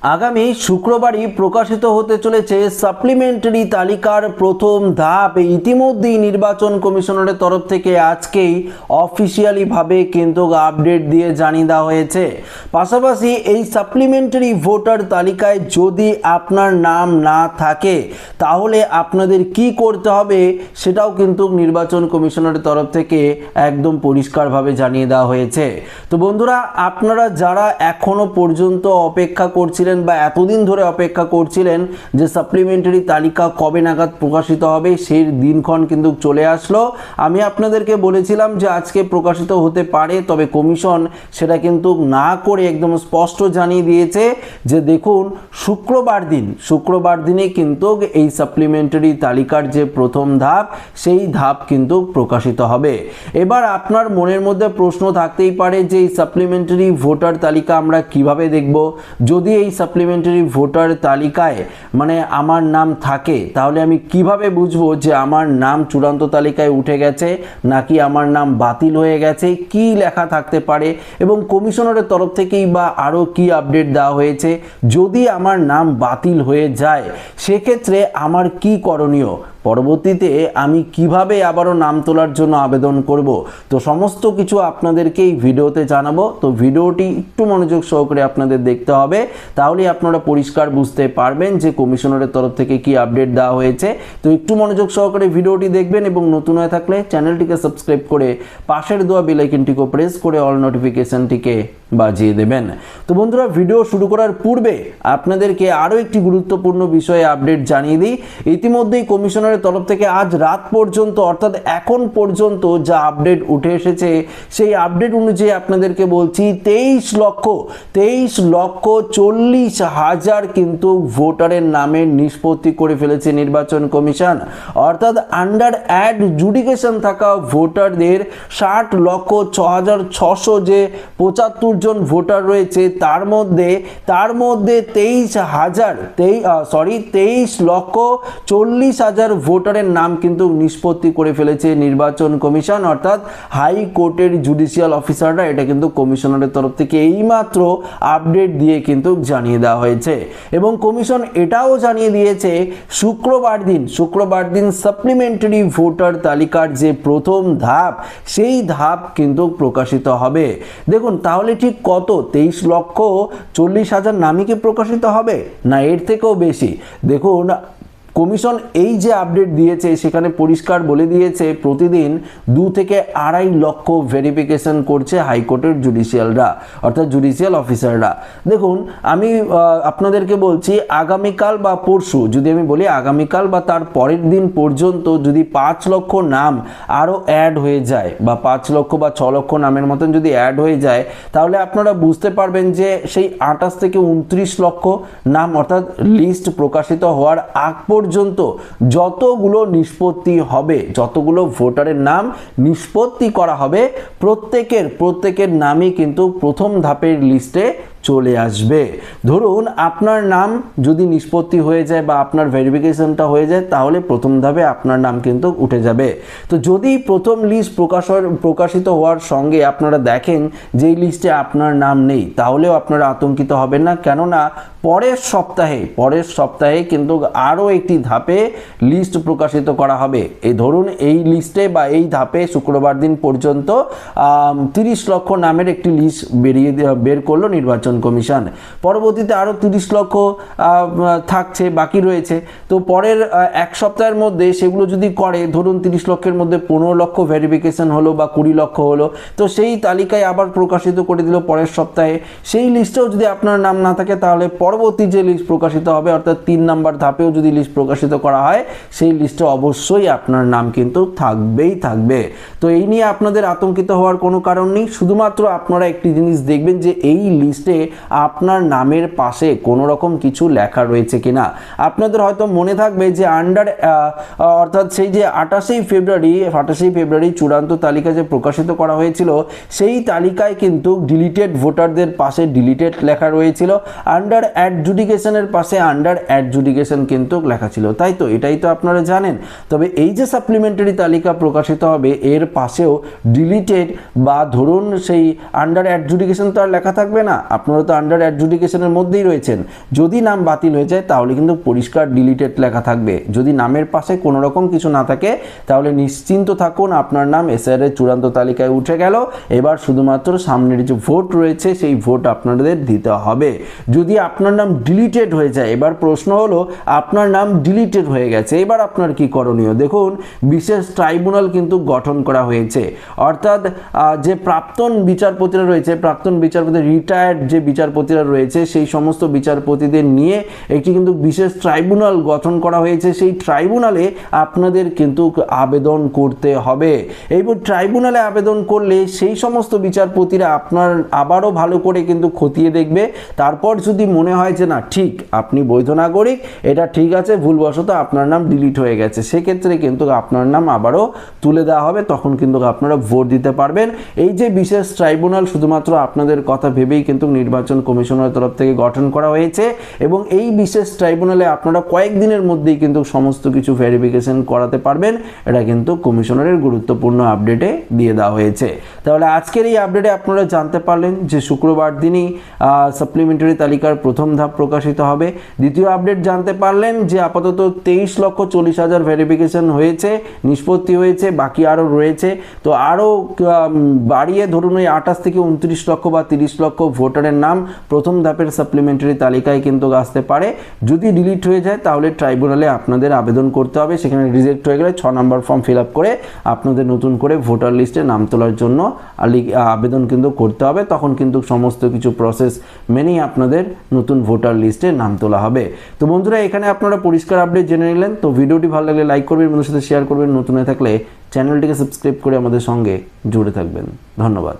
আগামী শুক্রবারই প্রকাশিত হতে চলেছে সাপ্লিমেন্টারি তালিকার প্রথম ধাপ। ইতিমধ্যেই নির্বাচন কমিশনারের তরফ থেকে আজকেই অফিসিয়ালিভাবে কিন্তু আপডেট দিয়ে জানিয়ে দেওয়া হয়েছে। পাশাপাশি এই সাপ্লিমেন্টারি ভোটার তালিকায় যদি আপনার নাম না থাকে তাহলে আপনাদের কি করতে হবে সেটাও কিন্তু নির্বাচন কমিশনারের তরফ থেকে একদম পরিষ্কারভাবে জানিয়ে দেওয়া হয়েছে। তো বন্ধুরা, আপনারা যারা এখনো পর্যন্ত অপেক্ষা করছিলেন বা এতদিন ধরে অপেক্ষা করছিলেন যে সাপ্লিমেন্টারি তালিকা কবে নাগাদ প্রকাশিত হবে, সেই দিনক্ষণ কিন্তু চলে আসলো। আমি আপনাদেরকে বলেছিলাম যে আজকে প্রকাশিত হতে পারে, তবে কমিশন সেটা কিন্তু না করে একদম স্পষ্ট জানিয়ে দিয়েছে যে দেখুন শুক্রবার দিনে কিন্তু এই সাপ্লিমেন্টারি তালিকার যে প্রথম ধাপ সেই ধাপ কিন্তু প্রকাশিত হবে। এবার আপনার মনের মধ্যে প্রশ্ন থাকতেই পারে যে এই সাপ্লিমেন্টারি ভোটার তালিকা আমরা কিভাবে দেখব? যদি এই সাপ্লিমেন্টারি ভোটার তালিকায় মানে আমার নাম থাকে তাহলে আমি কিভাবে বুঝবো যে আমার নাম চূড়ান্ত তালিকায় উঠে গেছে নাকি আমার নাম বাতিল হয়ে গেছে? কি লেখা থাকতে পারে এবং কমিশনারের তরফ থেকেই বা আরও কি আপডেট দেওয়া হয়েছে? যদি আমার নাম বাতিল হয়ে যায় সেক্ষেত্রে আমার কি করণীয়? পরবর্তীতে আমি কিভাবে আবারও নাম তোলার জন্য আবেদন করব? তো সমস্ত কিছু আপনাদেরকে এই ভিডিওতে জানাবো। তো ভিডিওটি একটু মনোযোগ সহকারে আপনাদের দেখতে হবে, তাহলেই আপনারা পরিষ্কার বুঝতে পারবেন যে কমিশনারের তরফ থেকে কি আপডেট দেওয়া হয়েছে। তো একটু মনোযোগ সহকারে ভিডিওটি দেখবেন এবং নতুন হয়ে থাকলে চ্যানেলটিকে সাবস্ক্রাইব করে পাশের দেওয়া বেল আইকনটিকে প্রেস করে অল নোটিফিকেশনটিকে বাজিয়ে দেবেন। তো বন্ধুরা, ভিডিও শুরু করার পূর্বে আপনাদেরকে আরও একটি গুরুত্বপূর্ণ বিষয়ে আপডেট জানিয়ে দিই। ইতিমধ্যেই কমিশনারের তরফ থেকে আজ রাত পর্যন্ত অর্থাৎ এখন পর্যন্ত যা আপডেট উঠে এসেছে সেই আপডেট অনুযায়ী আপনাদেরকে বলছি 23,40,000 কিন্তু ভোটারের নামের নিষ্পত্তি করে ফেলেছে নির্বাচন কমিশন। অর্থাৎ আন্ডার অ্যাডজুডিকেশন থাকা ভোটারদের 60,06,600 যে 75 জন ভোটার রয়েছে তার মধ্যে 23,40,000 ভোটারের নাম কিন্তু নিষ্পত্তি করে ফেলেছে নির্বাচন কমিশন, অর্থাৎ হাইকোর্টের জুডিশিয়াল অফিসাররা। এটা কিন্তু কমিশনারের তরফ থেকে এইমাত্র আপডেট দিয়ে কিন্তু জানিয়ে দেওয়া হয়েছে এবং কমিশন এটাও জানিয়ে দিয়েছে শুক্রবার দিন সাপ্লিমেন্টারি ভোটার তালিকার যে প্রথম ধাপ সেই ধাপ কিন্তু প্রকাশিত হবে। দেখুন, তাহলে ঠিক কত 23,40,000 নামই কি প্রকাশিত হবে না এর থেকেও বেশি? দেখুন, কমিশন এই যে আপডেট দিয়েছে সেখানে পরিষ্কার বলে দিয়েছে প্রতিদিন 2 থেকে 2.5 লক্ষ ভেরিফিকেশন করছে হাইকোর্টের জুডিশিয়ালরা, অর্থাৎ জুডিশিয়াল অফিসাররা। দেখুন, আমি আপনাদেরকে বলছি আগামীকাল বা পরশু, যদি আমি বলি আগামীকাল বা তার পরের দিন পর্যন্ত যদি 5 লক্ষ নাম আরও অ্যাড হয়ে যায় বা 5 লক্ষ বা 6 লক্ষ নামের মতন যদি অ্যাড হয়ে যায় তাহলে আপনারা বুঝতে পারবেন যে সেই 28 থেকে 29 লক্ষ নাম অর্থাৎ লিস্ট প্রকাশিত হওয়ার আগ পর্যন্ত যতগুলো নিষ্পত্তি হবে, যতগুলো ভোটারের নাম নিষ্পত্তি করা হবে প্রত্যেকের নামই কিন্তু প্রথম ধাপের লিস্টে চলে আসবে। ধরুন আপনার নাম যদি নিষ্পত্তি হয়ে যায় বা আপনার ভেরিফিকেশনটা হয়ে যায় তাহলে প্রথম ধাপে আপনার নাম কিন্তু উঠে যাবে। তো যদি প্রথম লিস্ট প্রকাশিত হওয়ার সঙ্গে আপনারা দেখেন যে এই লিস্টে আপনার নাম নেই তাহলেও আপনারা আতঙ্কিত হবেন না, কেননা পরের সপ্তাহে কিন্তু আরও একটি ধাপে লিস্ট প্রকাশিত করা হবে। এই ধরুন এই লিস্টে বা এই ধাপে শুক্রবার দিন পর্যন্ত 30 লক্ষ নামের একটি লিস্ট বের করলো নির্বাচন কমিশন। পরবর্তীতে আরও 30 লক্ষ থাকছে, বাকি রয়েছে। তো পরের এক সপ্তাহের মধ্যে সেগুলো যদি করে, ধরুন 30 লক্ষের মধ্যে 15 লক্ষ ভেরিফিকেশন হলো বা 20 লক্ষ হলো, তো সেই তালিকায় আবার প্রকাশিত করে দিল পরের সপ্তাহে। সেই লিস্টেও যদি আপনার নাম না থাকে তাহলে পরবর্তী যে লিস্ট প্রকাশিত হবে অর্থাৎ 3 নম্বর ধাপেও যদি লিস্ট প্রকাশিত করা হয় সেই লিস্টে অবশ্যই আপনার নাম কিন্তু থাকবে। তো এই নিয়ে আপনাদের আতঙ্কিত হওয়ার কোনো কারণ নেই। শুধুমাত্র আপনারা একটি জিনিস দেখবেন যে এই লিস্টে আপনার নামের পাশে কোনো রকম কিছু লেখা রয়েছে কিনা। আপনাদের হয়তো মনে থাকবে যে অর্থাৎ সেই যে 28 ফেব্রুয়ারি চূড়ান্ত তালিকা যে প্রকাশিত করা হয়েছিল সেই তালিকায় কিন্তু ডিলিটেড ভোটারদের পাশে ডিলিটেড লেখা রয়েছিল, আন্ডার অ্যাডজুডিকেশনের পাশে আন্ডার অ্যাডজুডিকেশন কিন্তু লেখা ছিল, তাই তো? এটাই তো আপনারা জানেন। তবে এই যে সাপ্লিমেন্টারি তালিকা প্রকাশিত হবে এর পাশেও ডিলিটেড বা ধরুন সেই আন্ডার অ্যাডজুডিকেশন তো আর লেখা থাকবে না। আপনাদের আপনারা তো আন্ডার অ্যাডজুডিকেশনের মধ্যেই রয়েছেন। যদি নাম বাতিল হয়ে যায় তাহলে কিন্তু পরিষ্কার ডিলিটেড লেখা থাকবে। যদি নামের পাশে কোনো রকম কিছু না থাকে তাহলে নিশ্চিন্ত থাকুন, আপনার নাম এসআইআর এর চূড়ান্ত তালিকায় উঠে গেল। এবার শুধুমাত্র সামনের যে ভোট রয়েছে সেই ভোট আপনাদের দিতে হবে। যদি আপনার নাম ডিলিটেড হয়ে যায়, এবার প্রশ্ন হলো আপনার নাম ডিলিটেড হয়ে গেছে, এবার আপনার কি করণীয়? দেখুন, বিশেষ ট্রাইব্যুনাল কিন্তু গঠন করা হয়েছে, অর্থাৎ যে প্রাক্তন বিচারপতিরা রয়েছে, প্রাক্তন বিচারপতি রিটায়ার্ড যে বিচারপতিরা রয়েছে সেই সমস্ত বিচারপতিদের নিয়ে একটি কিন্তু বিশেষ ট্রাইব্যুনাল গঠন করা হয়েছে। সেই ট্রাইব্যুনালে আপনাদের কিন্তু আবেদন করতে হবে। এইবার ট্রাইব্যুনালে আবেদন করলে সেই সমস্ত বিচারপতিরা আপনার আবারও ভালো করে কিন্তু খতিয়ে দেখবে। তারপর যদি মনে হয় যে না ঠিক আপনি বৈধ নাগরিক, এটা ঠিক আছে, ভুলবশত আপনার নাম ডিলিট হয়ে গেছে, সেক্ষেত্রে কিন্তু আপনার নাম আবারও তুলে দেওয়া হবে, তখন কিন্তু আপনারা ভোট দিতে পারবেন। এই যে বিশেষ ট্রাইব্যুনাল শুধুমাত্র আপনাদের কথা ভেবেই কিন্তু নির্বাচন কমিশনের তরফ থেকে গঠন করা হয়েছে, এবং এই বিশেষ ট্রাইব্যুনালে আপনারা কয়েকদিনের মধ্যেই কিন্তু সমস্ত কিছু ভেরিফিকেশন করাতে পারবেন। এটা কিন্তু কমিশনারের গুরুত্বপূর্ণ আপডেটে দিয়ে দেওয়া হয়েছে। তাহলে আজকের এই আপডেটে আপনারা জানতে পারলেন যে শুক্রবার দিনই সাপ্লিমেন্টারি তালিকার প্রথম ধাপ প্রকাশিত হবে। দ্বিতীয় আপডেট জানতে পারলেন যে আপাতত 23,40,000 ভেরিফিকেশন হয়েছে, নিষ্পত্তি হয়েছে, বাকি আরও রয়েছে। তো আরও বাড়িয়ে ধরুন ওই 28 থেকে 29 লক্ষ বা 30 লক্ষ ভোটারের নাম প্রথম ধাপের সাপ্লিমেন্টারি তালিকায় কিন্তু আসতে পারে। যদি ডিলিট হয়ে যায় তাহলে ট্রাইব্যুনালে আপনাদের আবেদন করতে হবে, সেখানে রিজেক্ট হয়ে গেলে 6 নম্বর ফর্ম ফিল আপ করে আপনাদের নতুন করে ভোটার লিস্টে নাম তোলার জন্য আবেদন কিন্তু করতে হবে। তখন কিন্তু সমস্ত কিছু প্রসেস মেনেই আপনাদের নতুন ভোটার লিস্টে নাম তোলা হবে। তো বন্ধুরা, এখানে আপনারা পরিষ্কার আপডেট জেনে নিলেন। তো ভিডিওটি ভালো লাগলে লাইক করবেন, বন্ধুদের সাথে শেয়ার করবেন, নতুন হয়ে থাকলে চ্যানেলটিকে সাবস্ক্রাইব করে আমাদের সঙ্গে জুড়ে থাকবেন। ধন্যবাদ।